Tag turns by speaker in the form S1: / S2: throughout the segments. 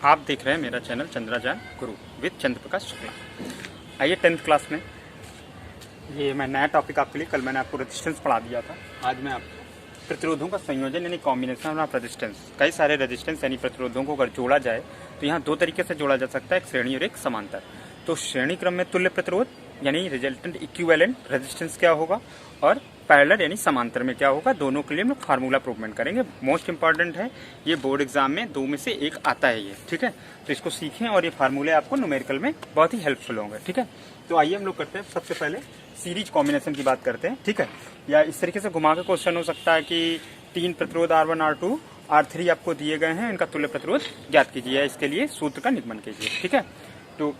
S1: आप देख रहे हैं मेरा चैनल चंद्राजान गुरु विद चंद्र प्रकाश शुक्ला। आइए 10th क्लास में ये मैं नया टॉपिक आपके लिए, कल मैंने आपको रेजिस्टेंस पढ़ा दिया था। आज मैं आपको प्रतिरोधों का संयोजन यानी कॉम्बिनेशन ऑफ रेजिस्टेंस, कई सारे रेजिस्टेंस यानी प्रतिरोधों को अगर जोड़ा जाए तो यहाँ दो तरीके से जोड़ा जा सकता है, एक श्रेणी और एक समांतर। तो श्रेणी क्रम में तुल्य प्रतिरोध यानी रिजल्टेंट इक्विवेलेंट रेजिस्टेंस क्या होगा और पैरेलल यानी समांतर में क्या होगा, दोनों के लिए हम लोग फार्मूला प्रूवमेंट करेंगे। मोस्ट इंपॉर्टेंट है, ये बोर्ड एग्जाम में दो में से एक आता है ये, ठीक है। तो इसको सीखें और ये फार्मूले आपको न्यूमेरिकल में बहुत ही हेल्पफुल होंगे, ठीक है। तो आइए हम लोग करते हैं, सबसे पहले सीरीज कॉम्बिनेशन की बात करते हैं, ठीक है। या इस तरीके से घुमा के क्वेश्चन हो सकता है कि 3 प्रतिरोध R1 R2 R3 आपको दिए गए हैं, इनका तुल्य प्रतिरोध ज्ञात कीजिए, इसके लिए सूत्र का निगमन कीजिए, ठीक है। तो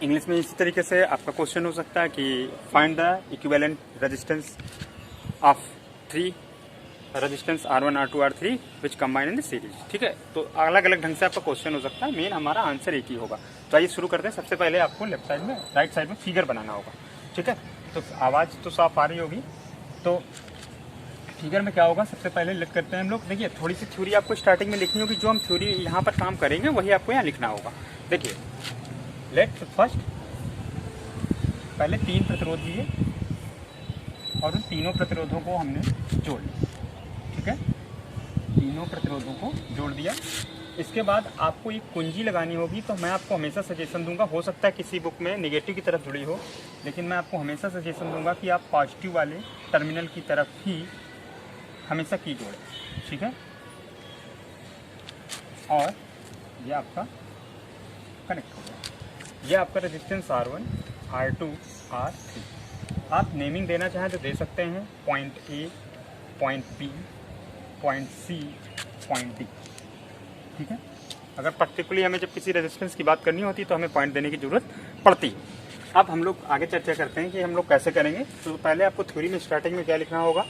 S1: इंग्लिश में इसी तरीके से आपका क्वेश्चन हो सकता है कि find the equivalent resistance of 3 resistance R1 R2 R3 which combine in the series, ठीक है। तो अलग अलग ढंग से आपका क्वेश्चन हो सकता है, मेन हमारा आंसर एक ही होगा। तो आइए शुरू करते हैं। सबसे पहले आपको लेफ्ट साइड में, राइट साइड में फिगर बनाना होगा, ठीक है। तो आवाज़ तो साफ आ रही होगी। तो फिगर में क्या होगा, सबसे पहले लिख करते हैं हम लोग। देखिए थोड़ी सी थ्योरी आपको स्टार्टिंग में लिखनी होगी, जो हम थ्योरी यहाँ पर काम करेंगे वही आपको यहाँ लिखना होगा। देखिए लेट फर्स्ट पहले 3 प्रतिरोध लिए और उन तीनों प्रतिरोधों को हमने जोड़ लिया, ठीक है। तीनों प्रतिरोधों को जोड़ दिया। इसके बाद आपको एक कुंजी लगानी होगी। तो मैं आपको हमेशा सजेशन दूंगा, हो सकता है किसी बुक में नेगेटिव की तरफ जुड़ी हो, लेकिन मैं आपको हमेशा सजेशन दूंगा कि आप पॉजिटिव वाले टर्मिनल की तरफ ही हमेशा की जोड़ें, ठीक है। और ये आपका कनेक्ट हो गया। ये आपका रेजिस्टेंस R1 R2 R3। आप नेमिंग देना चाहें तो दे सकते हैं, point A, point B, point C, point D, ठीक है। अगर पर्टिकुलरली हमें जब किसी रेजिस्टेंस की बात करनी होती है तो हमें पॉइंट देने की जरूरत पड़ती है। अब हम लोग आगे चर्चा करते हैं कि हम लोग कैसे करेंगे। तो पहले आपको थ्योरी में स्टार्टिंग में क्या लिखना होगा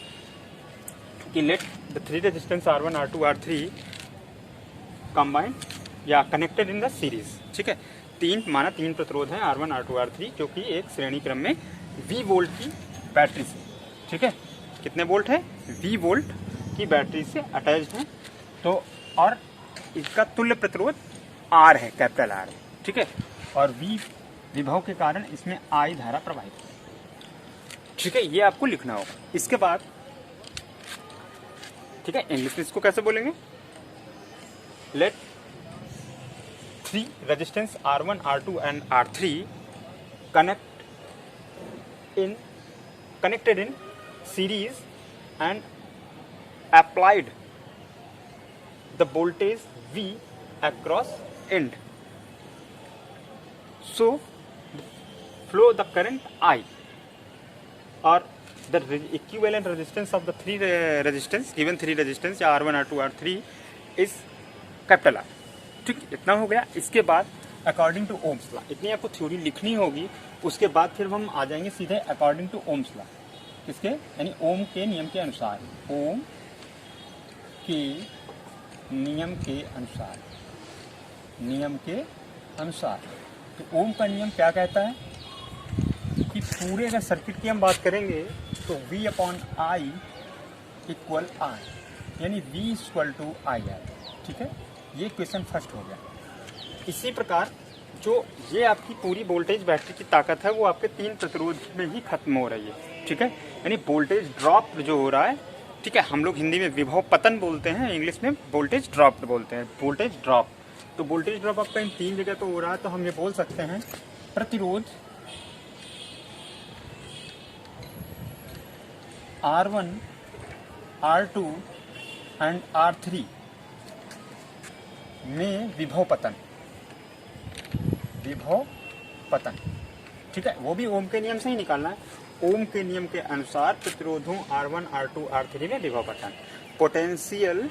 S1: कि let the 3 resistance R1 R2 R3 combine या कनेक्टेड इन द सीरीज, ठीक है। 3 प्रतिरोध हैं R1 R2 R3 जो कि एक श्रेणी क्रम में V वोल्ट की बैटरी से, ठीक है। कितने वोल्ट है, V वोल्ट की बैटरी से अटैच्ड है। तो और इसका तुल्य प्रतिरोध R है, कैपिटल R है, ठीक है। और V विभव के कारण इसमें I धारा प्रवाहित है, ठीक है। ये आपको लिखना होगा। इसके बाद, ठीक है, इंग्लिश में इसको कैसे बोलेंगे, late 3 resistance R1 R2 and R3 connected in series and applied the voltage V across end, so flow the current I, or the equivalent resistance of the 3 resistance given 3 resistance या R1 R2 R3 is capital R, ठीक, इतना हो गया। इसके बाद according to Ohm's law, इतनी आपको theory लिखनी होगी। उसके बाद फिर हम आ जाएंगे सीधे अकॉर्डिंग टू ओम्स लॉ, किसके, यानी ओम के नियम के अनुसार, ओम के नियम के अनुसार, नियम के अनुसार। तो ओम का नियम क्या कहता है कि पूरे अगर सर्किट की हम बात करेंगे तो V/I इक्वल R, यानी V इक्वल टू IR, ठीक है। ये क्वेश्चन फर्स्ट हो गया। इसी प्रकार जो ये आपकी पूरी वोल्टेज बैटरी की ताकत है वो आपके 3 प्रतिरोध में ही खत्म हो रही है, ठीक है। यानी वोल्टेज ड्रॉप जो हो रहा है, ठीक है, हम लोग हिंदी में विभव पतन बोलते हैं, इंग्लिश में वोल्टेज ड्रॉप बोलते हैं, वोल्टेज ड्रॉप। तो वोल्टेज ड्रॉप आपका इन 3 जगह तो हो रहा है। तो हम ये बोल सकते हैं प्रतिरोध R1 R2 एंड R3 में विभव पतन, ठीक है। वो भी ओम के नियम से ही निकालना है। ओम के नियम के अनुसार प्रतिरोधों R1 R2 R3 में विभव पतन, potential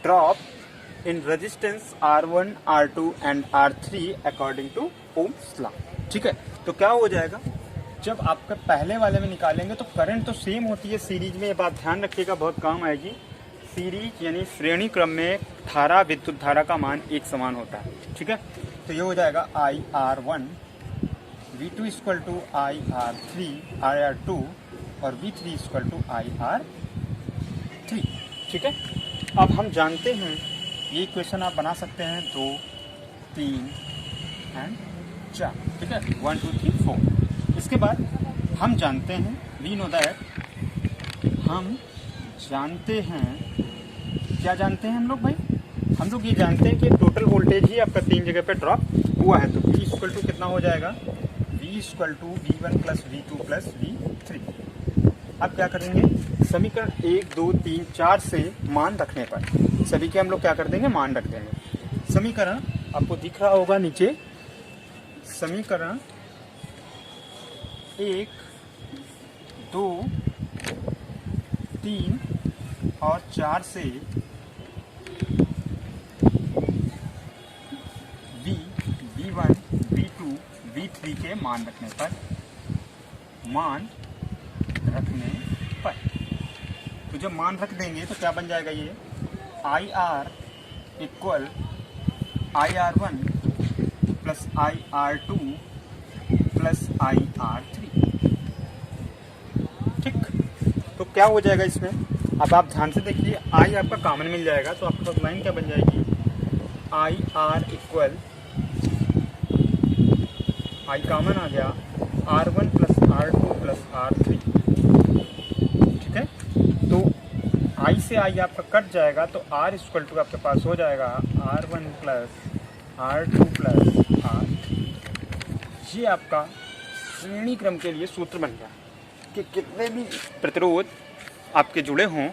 S1: drop in resistance R1 R2 and R3 according to Ohm's law, ठीक है। तो क्या हो जाएगा, जब आपका पहले वाले में निकालेंगे तो करंट तो सेम होती है सीरीज में, ये बात ध्यान रखिएगा, बहुत काम आएगी। सीरीज यानी श्रेणी क्रम में धारा, विद्युत धारा का मान एक समान होता है, ठीक है। तो ये हो जाएगा IR1 V2 equal to IR2 और V3 इक्वल टू IR3, ठीक है। अब हम जानते हैं ये इक्वेशन आप बना सकते हैं 2, 3 एंड 4, ठीक है, 1 2 3 4। इसके बाद हम जानते हैं, वी नो दैट, हम जानते हैं, क्या जानते हैं हम लोग भाई? हम लोग ये जानते हैं कि टोटल वोल्टेज ही आपका 3 जगह पे ड्रॉप हुआ है। तो V इक्वल टू कितना हो जाएगा? V equal to V1 plus V2 plus V3। अब क्या करेंगे? समीकरण 1 2 3 4 से मान रखने पर सभी के हम लोग क्या कर देंगे? मान रख देंगे। समीकरण आपको दिख रहा होगा नीचे, समीकरण 1 2 3 और 4 से V1 V2 V3 के मान रखने पर तो जब मान रख देंगे तो क्या बन जाएगा? ये IR equal IR1 plus IR2 plus IR3, ठीक। तो क्या हो जाएगा इसमें? अब आप ध्यान से देखिए, I आपका कॉमन मिल जाएगा तो आपके पास लाइन क्या बन जाएगी? IR इक्वल, I कॉमन आ गया, R1 plus R2 plus R3, ठीक है। तो I से I आपका कट जाएगा तो R इक्वल टू आपके पास हो जाएगा R1 plus R2 plus R3। ये आपका श्रेणी क्रम के लिए सूत्र बन गया कि कितने भी प्रतिरोध आपके जुड़े हों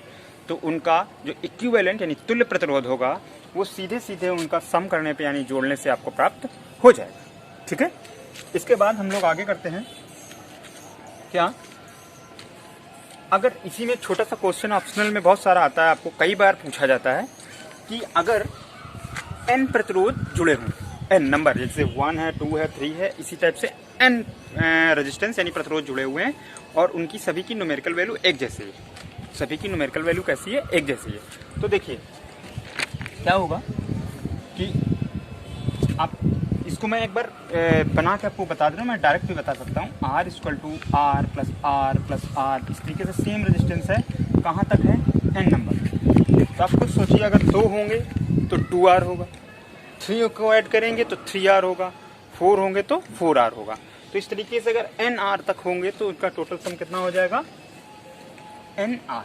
S1: तो उनका जो इक्विवेलेंट यानी तुल्य प्रतिरोध होगा वो सीधे सीधे उनका सम करने पे यानी जोड़ने से आपको प्राप्त हो जाएगा, ठीक है। इसके बाद हम लोग आगे करते हैं क्या, अगर इसी में छोटा सा क्वेश्चन ऑप्शनल में बहुत सारा आता है, आपको कई बार पूछा जाता है कि अगर n प्रतिरोध जुड़े हों, n नंबर जैसे 1 है 2 है 3 है, इसी टाइप से n रेजिस्टेंस यानी प्रतिरोध जुड़े हुए हैं और उनकी सभी की न्यूमेरिकल वैल्यू एक जैसी है, सभी की न्यूमेरिकल वैल्यू कैसी है? एक जैसी है। तो देखिए क्या होगा कि आप इसको मैं एक बार बना के आपको बता दे रहा हूँ, मैं डायरेक्ट भी बता सकता हूँ। R equal to R plus R इस तरीके से सेम रेजिस्टेंस है, कहाँ तक है? n number. तो आप खुद सोचिए, अगर 2 होंगे तो 2R होगा, 3 को ऐड करेंगे तो 3R होगा, 4 होंगे तो 4R होगा। तो इस तरीके से अगर nR तक होंगे तो उनका टोटल सम कितना हो जाएगा? nR।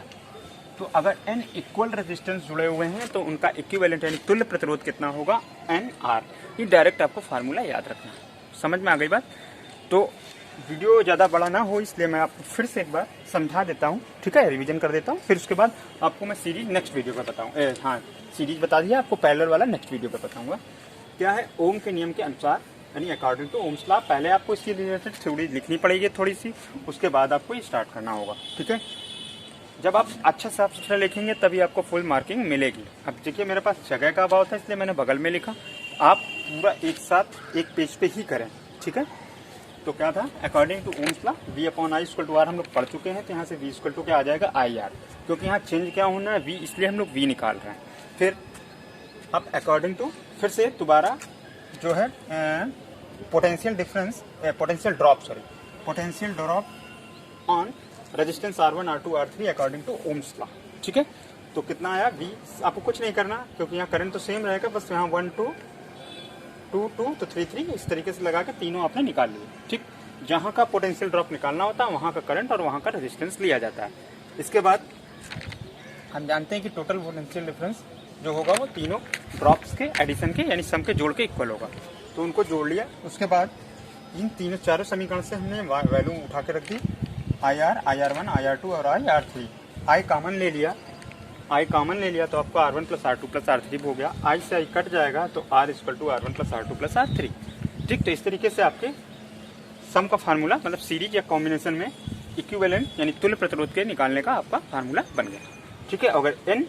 S1: तो अगर n इक्वल रेजिस्टेंस जुड़े हुए हैं तो उनका इक्विवेलेंट यानी तुल्य प्रतिरोध कितना होगा? nR। ये डायरेक्ट आपको फार्मूला याद रखना है। समझ में आ गई बात? तो वीडियो ज़्यादा बड़ा ना हो इसलिए मैं आपको फिर से एक बार समझा देता हूँ, ठीक है, रिवीजन कर देता हूँ। फिर उसके बाद आपको मैं सीरीज नेक्स्ट वीडियो पर बताऊँ। हाँ, सीरीज बता दिया, आपको पैरेलल वाला नेक्स्ट वीडियो पर बताऊँगा। क्या है? ओम के नियम के अनुसार यानी अकॉर्डिंग टू ओम्स लॉ। पहले आपको इसकी रिलेटेड थ्योरी लिखनी पड़ेगी थोड़ी सी, उसके बाद आपको ये स्टार्ट करना होगा, ठीक है। जब आप अच्छा साफ सुथरा लिखेंगे तभी आपको फुल मार्किंग मिलेगी। अब देखिए मेरे पास जगह का अभाव था इसलिए मैंने बगल में लिखा, आप पूरा एक साथ एक पेज पे ही करें, ठीक है। तो क्या था? According to Ohm's law V upon I equal to R हम लोग पढ़ चुके हैं, तो यहाँ से V इक्वल टू क्या आ जाएगा? IR, क्योंकि यहाँ चेंज क्या होना है? V, इसलिए हम लोग V निकाल रहे हैं। फिर अब अकॉर्डिंग टू फिर से दोबारा जो है potential difference, potential drop on resistance R1 R2 R3 according to Ohm's law, ठीक है। तो कितना आया? V। आपको कुछ नहीं करना क्योंकि यहाँ करंट तो सेम रहेगा, बस यहाँ 1 2 2 2 तो 3 3 इस तरीके से लगा के तीनों आपने निकाल लिए, ठीक। जहाँ का पोटेंशियल ड्रॉप निकालना होता है वहाँ का करंट और वहाँ का रेजिस्टेंस लिया जाता है। इसके बाद हम जानते हैं कि टोटल पोटेंशियल डिफरेंस जो होगा वो तीनों ड्रॉप्स के एडिशन के यानी सम के जोड़ के इक्वल होगा, तो उनको जोड़ लिया। उसके बाद इन तीनों चारों समीकरण से हमने वैल्यू उठा के रख दी, IR, IR1, IR2 और IR3। I कॉमन ले लिया तो आपको R1 plus R2 plus R3 हो गया। I से I कट जाएगा तो R equal to R1 plus R2 plus R3, ठीक। तो इस तरीके से आपके सम का फार्मूला मतलब सीरीज या कॉम्बिनेशन में इक्विवेलेंट यानी तुल्य प्रतिरोध के निकालने का आपका फार्मूला बन गया, ठीक है। अगर n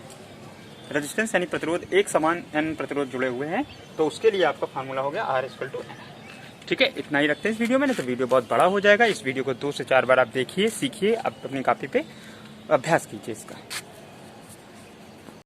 S1: रेजिस्टेंस यानी प्रतिरोध एक समान n प्रतिरोध जुड़े हुए हैं तो उसके लिए आपका फार्मूला हो गया R इक्वल टू n, ठीक है। इतना ही रखते हैं इस वीडियो में, नहीं तो वीडियो बहुत बड़ा हो जाएगा। इस वीडियो को 2 से 4 बार आप देखिए, सीखिए, आप अपनी कॉपी पे अभ्यास कीजिए इसका।